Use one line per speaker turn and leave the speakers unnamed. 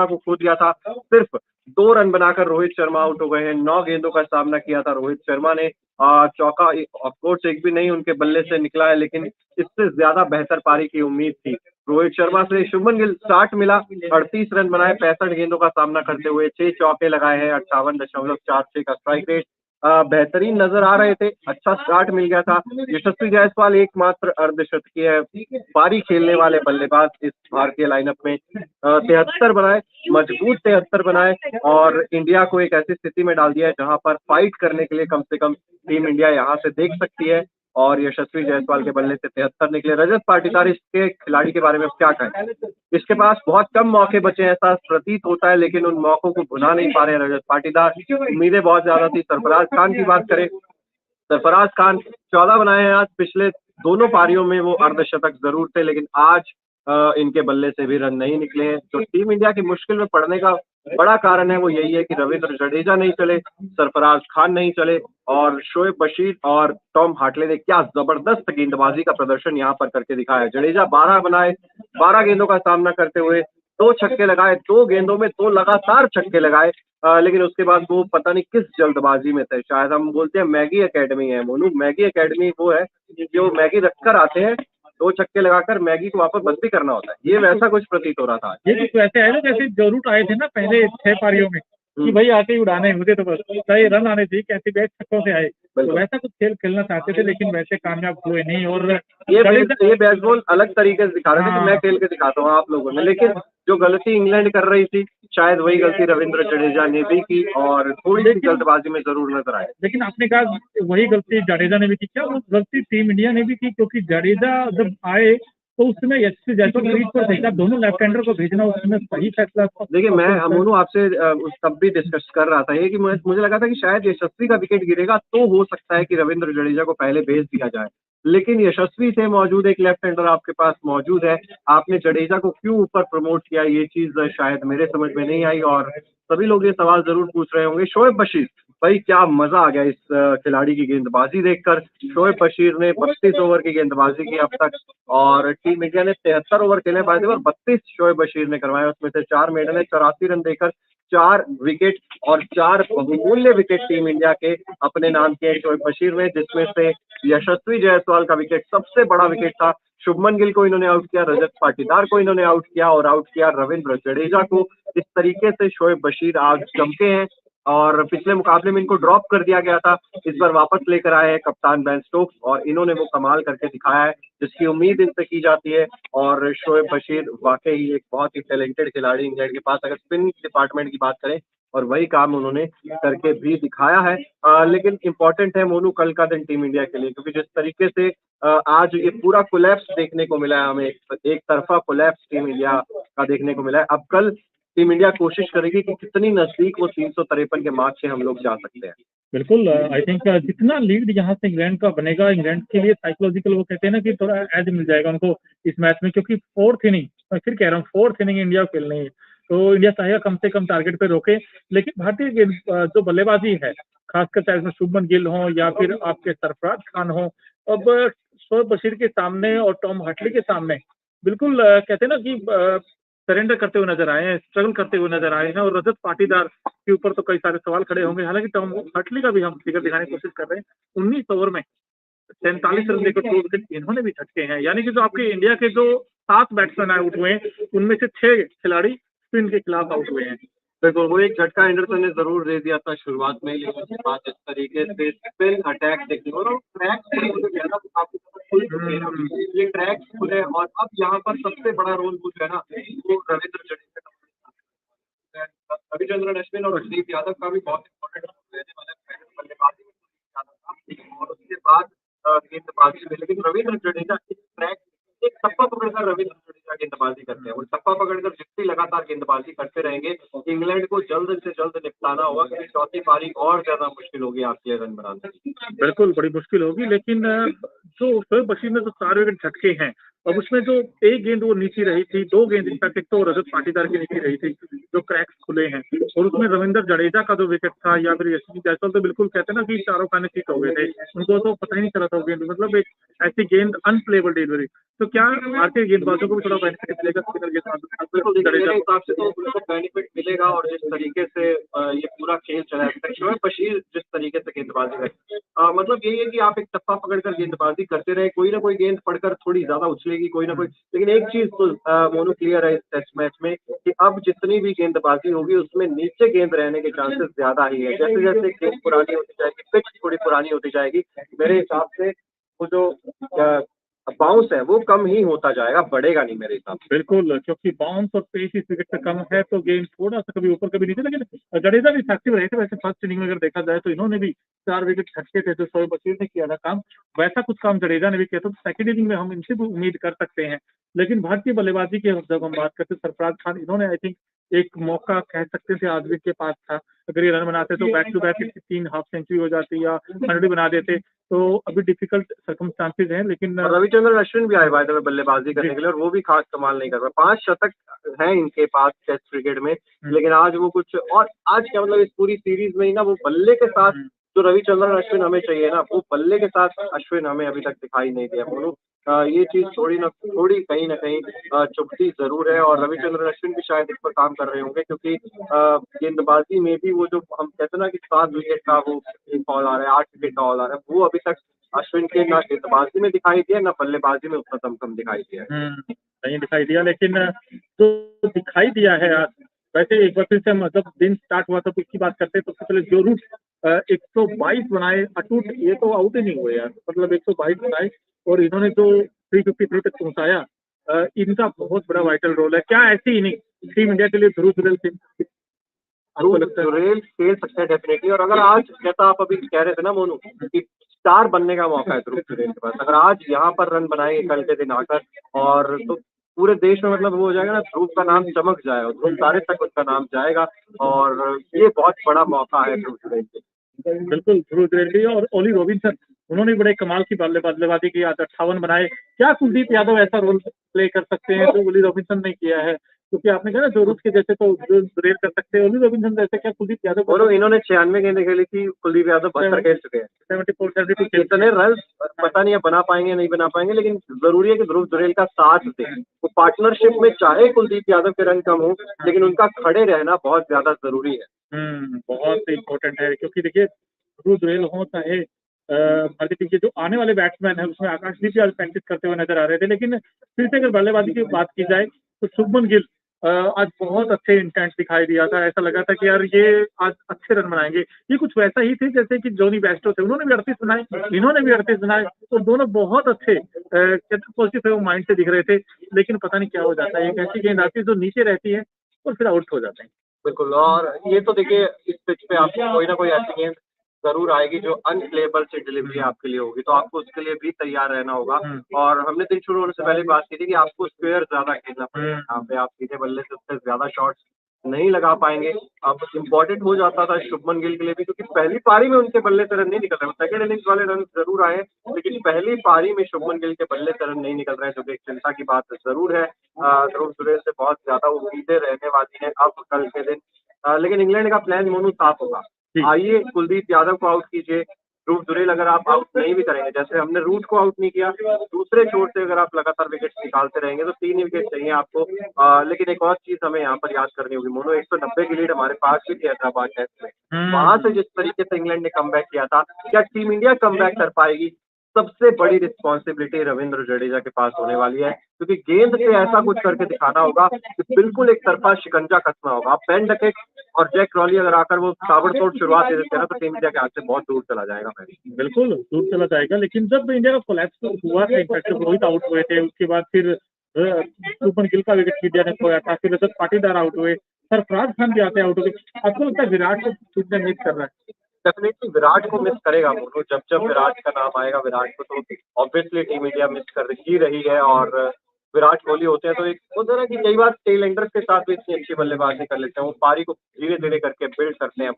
को खो दिया था। सिर्फ 2 रन बनाकर रोहित शर्मा आउट हो गए हैं। 9 गेंदों का सामना किया था रोहित शर्मा ने। चौका ऑफ कोर्स एक भी नहीं उनके बल्ले से निकला है, लेकिन इससे ज्यादा बेहतर पारी की उम्मीद थी रोहित शर्मा से। शुभमन गिल 60 मिला, 38 रन बनाए 65 गेंदों का सामना करते हुए, 6 चौके लगाए हैं, 58.46 का स्ट्राइक रेट। बेहतरीन नजर आ रहे थे, अच्छा स्टार्ट मिल गया था। यशस्वी जायसवाल एकमात्र अर्धशतकीय पारी खेलने वाले बल्लेबाज इस भारतीय लाइनअप में। 73 बनाए, मजबूत 73 बनाए और इंडिया को एक ऐसी स्थिति में डाल दिया है जहां पर फाइट करने के लिए कम से कम टीम इंडिया यहां से देख सकती है। और यशस्वी जायसवाल के बल्ले से 73 निकले। रजत पाटीदार इसके खिलाड़ी के बारे में क्या कहें? इसके पास बहुत कम मौके बचे हैं ऐसा प्रतीत होता है, लेकिन उन मौकों को भुना नहीं पा रहे हैं रजत पाटीदार। उम्मीदें बहुत ज्यादा थी। सरफराज खान की बात करें, सरफराज खान 14 बनाए हैं आज। पिछले दोनों पारियों में वो अर्धशतक जरूर थे, लेकिन आज इनके बल्ले से भी रन नहीं निकले हैं। तो टीम इंडिया की मुश्किल में पड़ने का बड़ा कारण है वो यही है कि रविंद्र जडेजा नहीं चले, सरफराज खान नहीं चले और शोएब बशीर और टॉम हार्टले ने क्या जबरदस्त गेंदबाजी का प्रदर्शन यहाँ पर करके दिखाया। जडेजा 12 बनाए, 12 गेंदों का सामना करते हुए 2 छक्के लगाए, 2 गेंदों में 2 लगातार छक्के लगाए। लेकिन उसके बाद वो पता नहीं किस जल्दबाजी में थे। शायद हम बोलते हैं मैगी एकेडमी है मोनू, मैगी एकेडमी वो है जो मैगी रखकर आते हैं, 2 छक्के लगाकर मैगी को वापस बंद भी करना होता है। ये वैसा कुछ प्रतीत हो रहा था।
ये कुछ वैसे है ना जैसे जो रूट आए थे ना पहले 6 पारियों में कि भाई आके ही उड़ाने मुझे तो बस सही रन आने चाहिए, कैसे बैट छक्कों से आए, तो वैसा कुछ खेल खेलना चाहते थे लेकिन वैसे कामयाब हुए नहीं। और
ये बेसबॉल अलग तरीके से दिखा रहे थे कि मैं खेल के दिखाता हूँ आप लोगों ने, लेकिन जो गलती इंग्लैंड कर रही थी शायद वही गलती रविंद्र जडेजा ने भी की और थोड़ी सी जल्दबाजी में जरूर नजर आए।
लेकिन आपने कहा वही गलती जडेजा ने भी की, क्या वो गलती टीम इंडिया ने भी की? क्योंकि जडेजा जब आए तो उसमें यशस्वी जायसवाल क्रीज पर भेजा, दोनों लेफ्ट हैंडर को भेजना उसमें सही फैसला।
देखिए मैं अमोनू आपसे तब भी डिस्कस कर रहा था ये कि मुझे लगा था कि शायद यशस्वी का विकेट गिरेगा तो हो सकता है कि रविंद्र जडेजा को पहले भेज दिया जाए, लेकिन यशस्वी थे मौजूद, एक लेफ्ट हैंडर आपके पास मौजूद है, आपने जडेजा को क्यों ऊपर प्रमोट किया? ये चीज शायद मेरे समझ में नहीं आई और सभी लोग ये सवाल जरूर पूछ रहे होंगे। शोएब बशीर, भाई क्या मजा आ गया इस खिलाड़ी की गेंदबाजी देखकर। शोएब बशीर ने 32 ओवर की गेंदबाजी की अब तक और टीम इंडिया ने 73 ओवर खेले बाय और 32 शोएब बशीर ने करवाए, उसमें से 4 मेडल है, 84 रन देकर 4 विकेट और 4 बहुमूल्य विकेट टीम इंडिया के अपने नाम किए शोएब बशीर ने, जिसमें से यशस्वी जायसवाल का विकेट सबसे बड़ा विकेट था। शुभमन गिल को इन्होंने आउट किया, रजत पाटीदार को इन्होंने आउट किया और आउट किया रविंद्र जडेजा को। इस तरीके से शोएब बशीर आज चमके हैं और पिछले मुकाबले में इनको ड्रॉप कर दिया गया था, इस बार वापस लेकर आए हैं कप्तान बेन स्टोक्स और इन्होंने वो कमाल करके दिखाया है जिसकी उम्मीद इनसे की जाती है। और शोएब बशीर वाकई एक बहुत ही टैलेंटेड खिलाड़ी इंग्लैंड के पास अगर स्पिन डिपार्टमेंट की बात करें, और वही काम उन्होंने करके भी दिखाया है। लेकिन इम्पोर्टेंट है मोनू कल का दिन टीम इंडिया के लिए, क्योंकि जिस तरीके से आज ये पूरा कोलैप्स देखने को मिला है हमें, एक तरफा कोलैप्स टीम इंडिया का देखने को मिला है। अब कल टीम इंडिया कोशिश करेगी कि कितनी नजदीक वो 353 के मार्क से हम लोग जा सकते हैं।
बिल्कुल, आई थिंक जितना लीड यहाँ से इंग्लैंड का बनेगा, इंग्लैंड के लिए साइकोलॉजिकल वो कहते हैं ना कि थोड़ा एज मिल जाएगा उनको इस मैच में, क्योंकि 4th इनिंग, मैं फिर कह रहा हूँ 4th इनिंग इंडिया को खेलनी है, तो इंडिया चाहेगा कम से कम टारगेट पे रोके। लेकिन भारतीय जो बल्लेबाजी है, खासकर चाहे इसमें शुभमन गिल हो या फिर आपके सरफराज खान हो, अब शोएब बशीर के सामने और टॉम हार्टली के सामने बिल्कुल कहते हैं ना कि सरेंडर करते हुए नजर आए हैं, स्ट्रगल करते हुए नजर आए हैं। और रजत पाटीदार के ऊपर तो कई सारे सवाल खड़े होंगे, हालांकि टॉम हार्टली का भी हम फिगर दिखाने की कोशिश कर रहे हैं। 19 ओवर में 43 रन देकर 2 विकेट इन्होंने भी झटके हैं, यानी कि जो आपके इंडिया के जो 7 बैट्समैन आउट हुए हैं उनमें से 6 खिलाड़ी स्पिन के खिलाफ आउट हुए हैं।
बिल्कुल, वो एक झटका एंडरसन ने जरूर दे दिया था शुरुआत में, लेकिन उसके बाद इस तरीके से स्पिन अटैक देखने को ये ट्रैक खुले और अब यहाँ पर सबसे बड़ा रोल जो है ना वो रविंद्र जडेजा का, रविचंद्रन अश्विन और अर्शदीप यादव का भी बहुत इंपॉर्टेंट रहने वाला है बल्लेबाजी में और उसके बाद गेंदबाजी में। लेकिन रविंद्र जडेजा इस ट्रैक एक टप्पा पकड़कर रविंद्र जडेजा गेंदबाजी करते हैं, वो टप्पा पकड़कर जितनी लगातार गेंदबाजी करते रहेंगे इंग्लैंड को जल्द से जल्द निपटाना होगा, क्योंकि चौथी पारी और ज्यादा मुश्किल होगी आपके रन बनाने।
बिल्कुल बड़ी मुश्किल होगी, लेकिन जो शोएब बशीर में जो 4 विकेट झटके हैं, अब उसमें जो एक गेंद वो नीची रही थी, 2 गेंद इनफैक्ट एक तो रजत पाटीदार की नीची रही थी जो क्रैक्स खुले हैं, और उसमें रविंद्र जडेजा का जो विकेट था या फिर यशस्वी जायसवाल तो बिल्कुल कहते हैं ना कि चारों खाने ठीक हो गए थे, उनको तो पता ही नहीं चला था गेंद, मतलब एक ऐसी गेंद अनप्लेबल डिलीवरी। तो क्या भारतीय गेंदबाजों को भी थोड़ा बेनिफिट मिलेगा स्पिनर
बिल्कुल देखिए, मेरे
गेंदबाजों
हिसाब से तो उनको बेनिफिट मिलेगा और जिस तरीके से ये पूरा खेल चला है अभी तक, शोएब बशीर जिस तरीके से गेंदबाजी करते हैं, मतलब यही है कि आप एक टप्पा पकड़कर गेंदबाजी करते रहे, कोई ना कोई गेंद पड़कर थोड़ी ज्यादा उछलेगी, कोई ना कोई, लेकिन एक चीज तो मोनू क्लियर है इस टेस्ट मैच में कि अब जितनी भी गेंदबाजी होगी उसमें नीचे गेंद रहने के चांसेस ज्यादा ही है। जैसे जैसे गेंद पुरानी होती जाएगी, पिच थोड़ी पुरानी होती जाएगी, मेरे हिसाब से वो जो बाउंस है वो कम ही होता जाएगा, बढ़ेगा नहीं मेरे हिसाब से।
बिल्कुल, क्योंकि बाउंस और पेस इस विकेट पे कम है तो गेंद थोड़ा-सा कभी ऊपर कभी नीचे, लेकिन जडेजा भी इफेक्टिव रहे थे वैसे फर्स्ट इनिंग में अगर देखा जाए तो इन्होंने भी 4 विकेट झटके थे, तो शोएब बशीर ने किया था काम, वैसा कुछ काम जडेजा ने भी किया था, तो सेकंड इनिंग में हम इनसे भी उम्मीद कर सकते हैं। लेकिन भारतीय बल्लेबाजी की जब हम बात करते हैं, सरफराज खान इन्होंने आई थिंक एक मौका कह सकते थे आजविक के पास था, अगर ये रन बनाते तो बैक टू बैक इसकी 3 हाफ सेंचुरी हो जाती या 100 बना देते, तो अभी डिफिकल्ट सर्कमस्टांसेस हैं, लेकिन
और रविचंद्रन अश्विन भी आए बाय द वे बल्लेबाजी करने के लिए, और वो भी खास कमाल नहीं कर रहा। 5 शतक हैं इनके पास टेस्ट क्रिकेट में, लेकिन आज वो कुछ, और आज क्या मतलब इस पूरी सीरीज में ही ना वो बल्ले के साथ जो रविचंद्रन अश्विन हमें चाहिए ना, वो बल्ले के साथ अश्विन हमें अभी तक दिखाई नहीं दिया। बोलो ये चीज थोड़ी कहीं ना कहीं चुभती जरूर है, और रविचंद्रन अश्विन भी शायद इस पर काम कर रहे होंगे, क्योंकि गेंदबाजी में भी वो जो हम कहते हैं ना कि 7 विकेट का वो बॉल आ रहा है, 8 विकेट का बॉल आ रहा है, वो अभी तक अश्विन के ना गेंदबाजी में दिखाई दिया, ना बल्लेबाजी में उतना दमखम दिखाई दिया है।
नहीं दिखाई दिया, लेकिन जो दिखाई दिया है आज, वैसे एक बार फिर से मतलब दिन स्टार्ट हुआ था तो उसकी बात करते हैं, तो सबसे पहले जो रूट 122 बनाए अटूट, ये तो आउट ही नहीं हुए यार, मतलब 122 बनाए और इन्होंने जो 353 तक पहुंचाया, इनका बहुत बड़ा वाइटल रोल है। क्या ऐसी इनिंग टीम इंडिया के लिए ध्रुव जुरैल थे? आपको लगता है?
जुरैल खेल सकते हैं डेफिनेटली, और अगर आज जैसा आप अभी कह रहे थे ना मोनू कि स्टार बनने का मौका है ध्रुव जुरैल के पास, अगर आज यहाँ पर रन बनाएंगे कल के दिन आकर, और तो पूरे देश में मतलब वो हो जाएगा ना, ध्रुव का नाम चमक जाएगा, ध्रुव तारे तक उसका नाम जाएगा, और ये बहुत बड़ा मौका है ध्रुव जुरैल के।
बिल्कुल, ध्रुव जुरैल भी और ओली रॉबिन्सन, उन्होंने बड़े कमाल की बल्लेबाजी की, आज 58 बनाए। क्या कुलदीप यादव ऐसा रोल प्ले कर सकते हैं जो ओली रॉबिन्सन ने किया है? क्योंकि आपने कहा ना जो रूट के जैसे तो जुरैल कर सकते हैं, ओली रॉबिन्सन जैसे क्या कुलदीप यादव?
और इन्होंने 96 गेंदें खेली थी, कुलदीप यादव 72 खेल चुके हैं।
74-72
इतने रन पता नहीं है बना पाएंगे नहीं बना पाएंगे, लेकिन जरूरी है कि ध्रुव जुरैल का साथ दे। वो पार्टनरशिप में चाहे कुलदीप यादव के रन कम हो, लेकिन उनका खड़े रहना बहुत ज्यादा जरूरी है।
बहुत इंपॉर्टेंट है, क्योंकि देखिए ध्रुव जुरैल हो चाहे भारतीय टीम के जो आने वाले बैट्समैन है उसमें आकाशदीप भी आज प्रैक्टिस करते हुए नजर आ रहे थे, लेकिन फिर से अगर बल्लेबाजी की बात की जाए तो शुभमन गिल आज बहुत अच्छे इंटेंट दिखाई दिया था, ऐसा लगा था कि यार ये आज अच्छे रन बनाएंगे। ये कुछ वैसा ही थे जैसे कि जोनी बेस्टो थे, उन्होंने भी 38 बनाए, इन्होंने भी 38 बनाए, तो दोनों बहुत अच्छे पॉजिटिव माइंड से दिख रहे थे, लेकिन पता नहीं क्या हो जाता है, एक ऐसी गेंद आती है जो नीचे रहती है और फिर आउट हो जाते हैं।
बिल्कुल, और ये तो देखिए इस पिच पे आपको कोई ना कोई ऐसी गेंद जरूर आएगी जो अनप्लेबल से डिलीवरी आपके लिए होगी, तो आपको उसके लिए भी तैयार रहना होगा। और हमने दिन शुरू होने से पहले बात की थी कि आपको स्क्वायर ज्यादा खेलना पड़ेगा, यहाँ पे आप सीधे बल्ले से उससे ज्यादा शॉट्स नहीं लगा पाएंगे। अब इम्पोर्टेंट हो जाता था शुभमन गिल के लिए भी, क्योंकि पहली पारी में उनके बल्ले से रन नहीं निकल रहे, सेकंड इनिंग्स वाले रन जरूर आए, लेकिन पहली पारी में शुभमन गिल के बल्ले से रन नहीं निकल रहे, जो कि एक चिंता की बात जरूर है। ध्रुव जुरैल से बहुत ज्यादा उम्मीदें रहने वाली हैं अब कल के दिन, लेकिन इंग्लैंड का प्लान मोनू साफ होगा। आइए कुलदीप यादव को आउट कीजिए, ध्रुव जुरैल अगर आप आउट नहीं भी करेंगे, जैसे हमने रूट को आउट नहीं किया, दूसरे छोर से अगर आप लगातार विकेट निकालते रहेंगे तो 3 विकेट चाहिए आपको। लेकिन एक और चीज हमें यहाँ पर याद करनी होगी मोनू, 190 की लीड हमारे पास भी थी हैदराबाद टेस्ट में, वहां से जिस तरीके से इंग्लैंड ने कमबैक किया था, क्या टीम इंडिया कमबैक कर पाएगी? सबसे बड़ी रिस्पॉन्सिबिलिटी रविंद्र जडेजा के पास होने वाली है, क्योंकि गेंद से ऐसा कुछ करके दिखाना होगा कि बिल्कुल एक तरफा शिकंजा कसना होगा। आप बेन डकेट और जैक क्रॉली अगर आकर वो ताबड़तोड़ शुरुआत दे देते हैं ना, तो टीम इंडिया के हाथ से बहुत दूर चला जाएगा।
बिल्कुल दूर चला जाएगा, लेकिन जब इंडिया का कोलैप्स हुआ था, इनफैक्ट रोहित आउट हुए थे, उसके बाद फिर शुभमन गिल का विकेट इंडिया ने खोया था, फिर रजत पाटीदार आउट हुए, सरफराज खान भी आते आउट हुए। आपको लगता है विराट को कितना मिस कर रहा है?
डेफिनेटली विराट को मिस करेगा मोनू, जब जब विराट का नाम आएगा विराट को, तो ऑब्वियसली टीम इंडिया मिस कर ही रही है। और विराट कोहली होते हैं तो एक होता है ना कि कई बार टेल एंडर्स के साथ भी इतनी अच्छी बल्लेबाजी कर लेते हैं, वो पारी को धीरे धीरे करके बिल्ड करते हैं।